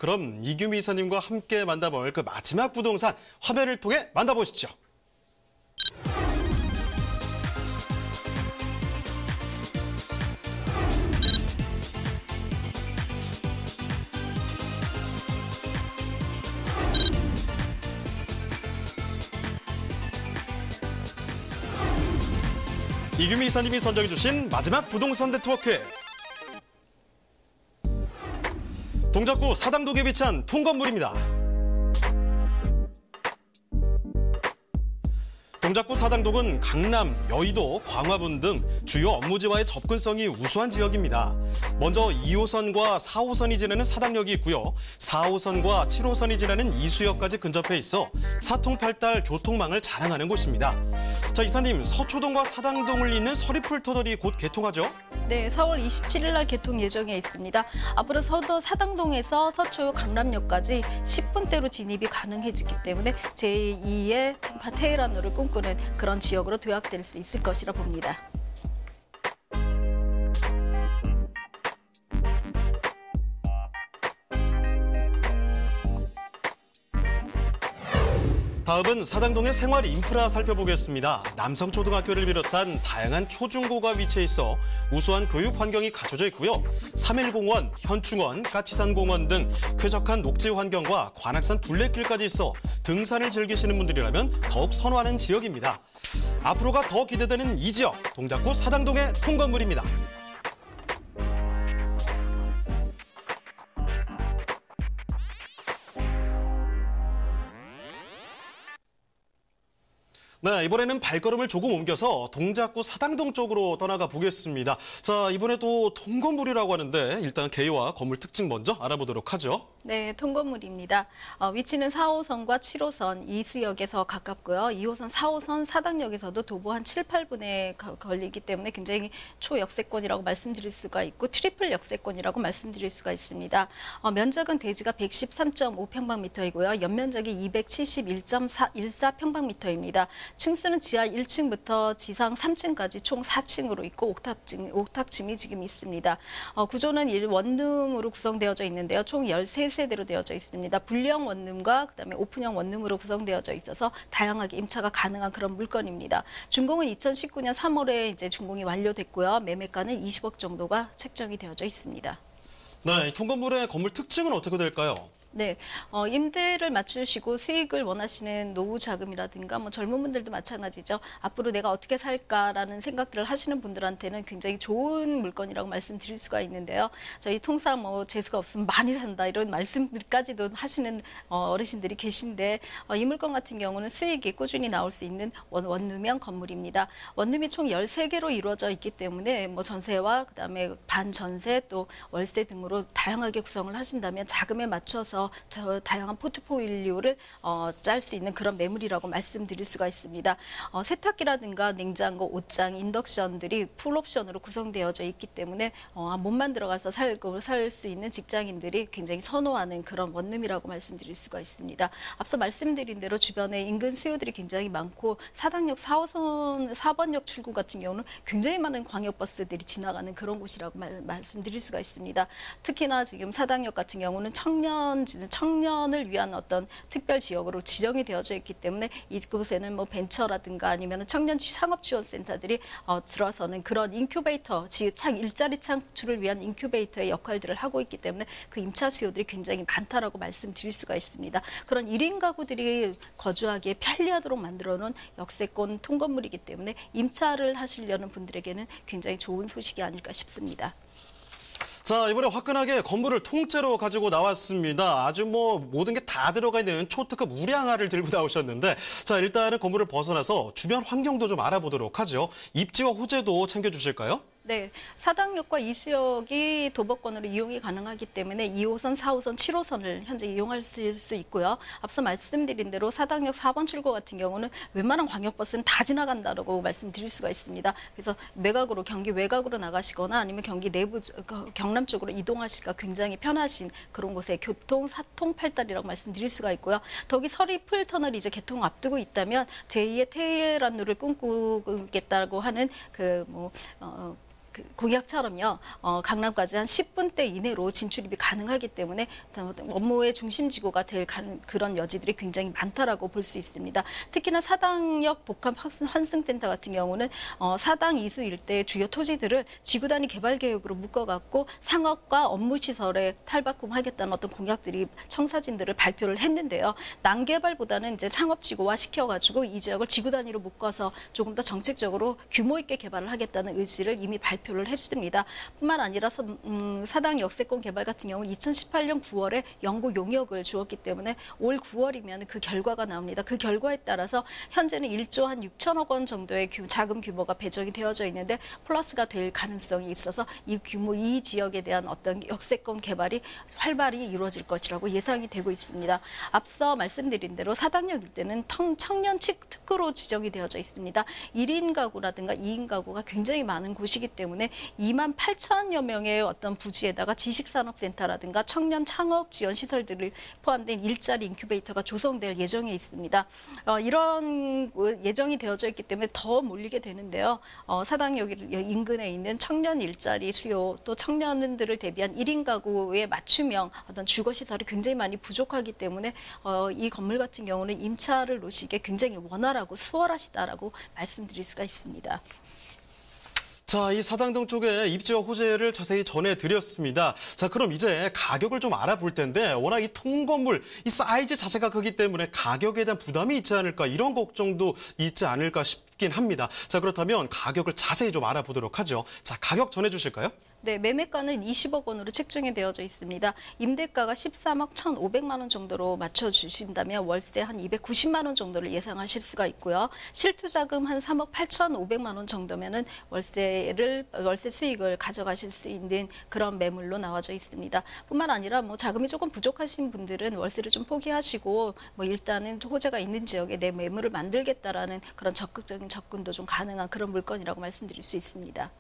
그럼 이규미 이사님과 함께 만나볼 그 마지막 부동산 화면을 통해 만나보시죠. 이규미 이사님이 선정해주신 마지막 부동산 네트워크. 동작구 사당동에 위치한 통건물입니다. 동작구 사당동은 강남, 여의도, 광화문 등 주요 업무지와의 접근성이 우수한 지역입니다. 먼저 2호선과 4호선이 지나는 사당역이 있고요. 4호선과 7호선이 지나는 이수역까지 근접해 있어 사통팔달 교통망을 자랑하는 곳입니다. 자, 이사님, 서초동과 사당동을 잇는 서리풀 터널이 곧 개통하죠? 네, 4월 27일 날 개통 예정에 있습니다. 앞으로 사당동에서 서초 강남역까지 10분대로 진입이 가능해지기 때문에 제2의 테헤란로를 꿈꾸는 그런 지역으로 도약될 수 있을 것이라 봅니다. 다음은 사당동의 생활 인프라 살펴보겠습니다. 남성초등학교를 비롯한 다양한 초중고가 위치해 있어 우수한 교육 환경이 갖춰져 있고요. 3일공원, 현충원, 까치산공원 등 쾌적한 녹지 환경과 관악산 둘레길까지 있어 등산을 즐기시는 분들이라면 더욱 선호하는 지역입니다. 앞으로가 더 기대되는 이 지역, 동작구 사당동의 통건물입니다. 네, 이번에는 발걸음을 조금 옮겨서 동작구 사당동 쪽으로 떠나가 보겠습니다. 자, 이번에 또 통건물이라고 하는데 일단 개요와 건물 특징 먼저 알아보도록 하죠. 네, 통건물입니다. 위치는 4호선과 7호선 이수역에서 가깝고요. 2호선, 4호선 사당역에서도 도보 한 7, 8분에 걸리기 때문에 굉장히 초역세권이라고 말씀드릴 수가 있고 트리플 역세권이라고 말씀드릴 수가 있습니다. 면적은 대지가 113.5평방미터이고요. 연면적이 271.14평방미터입니다. 층수는 지하 1층부터 지상 3층까지 총 4층으로 있고 옥탑층이 지금 있습니다. 구조는 원룸으로 구성되어져 있는데요. 총 13세대로 되어져 있습니다. 분리형 원룸과 그다음에 오픈형 원룸으로 구성되어져 있어서 다양하게 임차가 가능한 그런 물건입니다. 준공은 2019년 3월에 이제 준공이 완료됐고요. 매매가는 20억 정도가 책정이 되어져 있습니다. 네, 이 통건물의 건물 특징은 어떻게 될까요? 네, 임대를 맞추시고 수익을 원하시는 노후 자금이라든가 젊은 분들도 마찬가지죠. 앞으로 내가 어떻게 살까라는 생각들을 하시는 분들한테는 굉장히 좋은 물건이라고 말씀드릴 수가 있는데요. 저희 통상 재수가 없으면 많이 산다 이런 말씀까지도 하시는 어르신들이 계신데 이 물건 같은 경우는 수익이 꾸준히 나올 수 있는 원룸형 건물입니다. 원룸이 총 13개로 이루어져 있기 때문에 전세와 그다음에 반전세 또 월세 등으로 다양하게 구성을 하신다면 자금에 맞춰서 다양한 포트폴리오를 짤 수 있는 그런 매물이라고 말씀드릴 수가 있습니다. 세탁기라든가 냉장고, 옷장, 인덕션들이 풀옵션으로 구성되어져 있기 때문에 몸만 들어가서 살 수 있는 직장인들이 굉장히 선호하는 그런 원룸이라고 말씀드릴 수가 있습니다. 앞서 말씀드린 대로 주변에 인근 수요들이 굉장히 많고 사당역 4호선 4번역 출구 같은 경우는 굉장히 많은 광역버스들이 지나가는 그런 곳이라고 말씀드릴 수가 있습니다. 특히나 지금 사당역 같은 경우는 청년을 위한 어떤 특별 지역으로 지정이 되어져 있기 때문에 이곳에는 벤처라든가 아니면 청년 상업지원센터들이 들어서는 그런 인큐베이터, 일자리 창출을 위한 인큐베이터의 역할들을 하고 있기 때문에 그 임차 수요들이 굉장히 많다라고 말씀드릴 수가 있습니다. 그런 1인 가구들이 거주하기에 편리하도록 만들어 놓은 역세권 통건물이기 때문에 임차를 하시려는 분들에게는 굉장히 좋은 소식이 아닐까 싶습니다. 자, 이번에 화끈하게 건물을 통째로 가지고 나왔습니다. 아주 모든 게 다 들어가 있는 초특급 우량화를 들고 나오셨는데, 자, 일단은 건물을 벗어나서 주변 환경도 좀 알아보도록 하죠. 입지와 호재도 챙겨주실까요? 네, 사당역과 이수역이 도보권으로 이용이 가능하기 때문에 2호선, 4호선, 7호선을 현재 이용하실 수 있고요. 앞서 말씀드린 대로 사당역 4번 출구 같은 경우는 웬만한 광역버스는 다 지나간다고 말씀드릴 수가 있습니다. 그래서 외곽으로, 경기 외곽으로 나가시거나 아니면 경기 내부, 경남 쪽으로 이동하시기가 굉장히 편하신 그런 곳에 교통 사통팔달이라고 말씀드릴 수가 있고요. 더욱이 서리풀 터널이 이제 개통 앞두고 있다면 제2의 테헤란로를 꿈꾸겠다고 하는 공약처럼요. 강남까지 한 10분대 이내로 진출입이 가능하기 때문에 업무의 중심지구가 될 그런 여지들이 굉장히 많다라고 볼 수 있습니다. 특히나 사당역 복합 환승센터 같은 경우는 사당 이수 일대의 주요 토지들을 지구 단위 개발 계획으로 묶어갖고 상업과 업무 시설에 탈바꿈하겠다는 어떤 공약들이 청사진들을 발표를 했는데요. 난개발보다는 이제 상업지구화 시켜가지고 이 지역을 지구 단위로 묶어서 조금 더 정책적으로 규모 있게 개발을 하겠다는 의지를 이미 발표를 했습니다. 뿐만 아니라 사당 역세권 개발 같은 경우는 2018년 9월에 영구 용역을 주었기 때문에 올 9월이면 그 결과가 나옵니다. 그 결과에 따라서 현재는 1조 한 6천억 원 정도의 자금 규모가 배정이 되어져 있는데 플러스가 될 가능성이 있어서 이 지역에 대한 어떤 역세권 개발이 활발히 이루어질 것이라고 예상이 되고 있습니다. 앞서 말씀드린 대로 사당역 일대는 청년 특구로 지정이 되어져 있습니다. 1인 가구라든가 2인 가구가 굉장히 많은 곳이기 때문에 2만 8천여 명의 어떤 부지에다가 지식산업센터라든가 청년 창업 지원 시설들을 포함된 일자리 인큐베이터가 조성될 예정에 있습니다. 이런 예정이 되어져 있기 때문에 더 몰리게 되는데요. 사당역 인근에 있는 청년 일자리 수요 또 청년들을 대비한 1인 가구의 맞춤형 어떤 주거시설이 굉장히 많이 부족하기 때문에 이 건물 같은 경우는 임차를 놓으시기에 굉장히 원활하고 수월하시다라고 말씀드릴 수가 있습니다. 자, 이 사당동 쪽에 입지와 호재를 자세히 전해드렸습니다. 자, 그럼 이제 가격을 좀 알아볼 텐데 워낙 이 통건물, 이 사이즈 자체가 크기 때문에 가격에 대한 부담이 있지 않을까 이런 걱정도 있지 않을까 싶긴 합니다. 자, 그렇다면 가격을 자세히 좀 알아보도록 하죠. 자, 가격 전해주실까요? 네, 매매가는 20억 원으로 책정이 되어져 있습니다. 임대가가 13억 1,500만 원 정도로 맞춰주신다면 월세 한 290만 원 정도를 예상하실 수가 있고요. 실투자금 한 3억 8,500만 원 정도면은 월세 수익을 가져가실 수 있는 그런 매물로 나와져 있습니다. 뿐만 아니라 뭐 자금이 조금 부족하신 분들은 월세를 좀 포기하시고 뭐 일단은 호재가 있는 지역에 내 매물을 만들겠다라는 그런 적극적인 접근도 좀 가능한 그런 물건이라고 말씀드릴 수 있습니다.